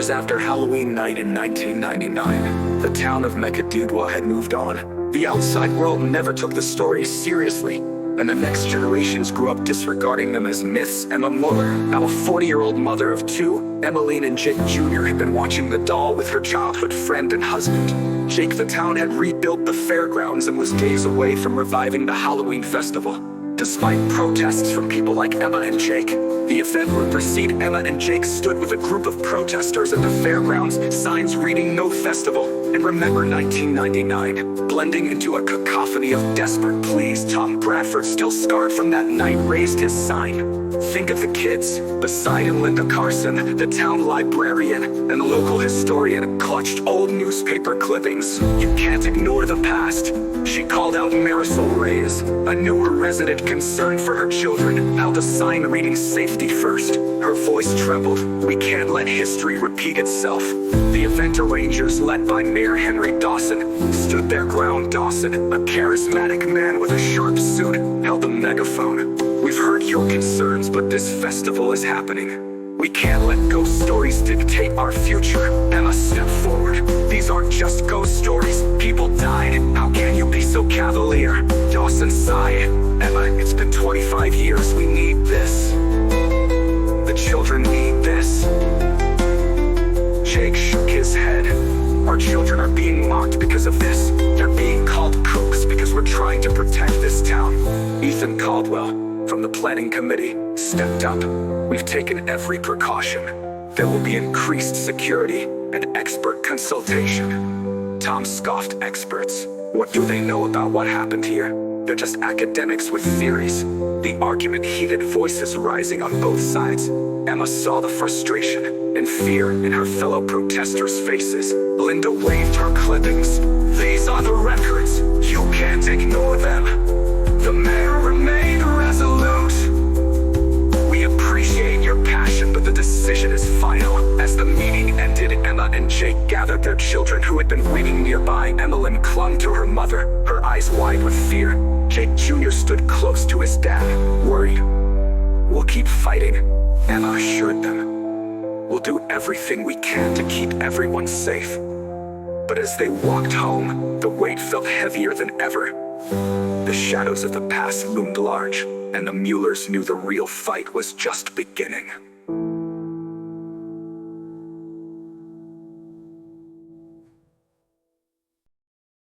years after Halloween night in 1999, the town of Mechadudwa had moved on. The outside world never took the stories seriously, and the next generations grew up disregarding them as myths. Emma Muller, now a 40-year-old mother of two, Emmeline and Jake Jr. had been watching the doll with her childhood friend and husband. Jake, the town had rebuilt the fairgrounds and was days away from reviving the Halloween festival. Despite protests from people like Emma and Jake, the event would proceed. Emma and Jake stood with a group of protesters at the fairgrounds, signs reading "No Festival" and "Remember 1999," blending into a cacophony of desperate pleas. Tom Bradford, still scarred from that night, raised his sign. Think of the kids. Beside him, Linda Carson, the town librarian and local historian, clutched old newspaper clippings. "You can't ignore the past," she called out. Marisol Reyes, a newer resident concerned for her children, held a sign reading "Safety First." Her voice trembled. "We can't let history repeat itself." The event arrangers, led by Mayor Henry Dawson, stood their ground. Dawson, a charismatic man with a sharp suit, held a megaphone. "We've heard your concerns, but this festival is happening. We can't let ghost stories dictate our future." Emma stepped forward. "These aren't just ghost stories. People died. How can you be so cavalier?" Dawson sighed. "Emma, it's been 25 years. We need this. The children need this." Jake shook his head. "Our children are being mocked because of this. They're being called kooks because we're trying to protect this town." Ethan Caldwell, from the planning committee, stepped up. "We've taken every precaution. There will be increased security and expert consultation." Tom scoffed. "Experts? What do they know about what happened here? They're just academics with theories." The argument heated, voices rising on both sides. Emma saw the frustration and fear in her fellow protesters' faces. Linda waved her clippings. "These are the records. You can't ignore them." The mayor remained resolute. "We appreciate your passion, but the decision is final." As the meeting ended, Emma and Jake gathered their children who had been waiting nearby. Emmeline clung to her mother, her eyes wide with fear. Jake Jr. stood close to his dad, worried. "We'll keep fighting," Emma assured them. "We'll do everything we can to keep everyone safe." But as they walked home, the weight felt heavier than ever. The shadows of the past loomed large, and the Muellers knew the real fight was just beginning.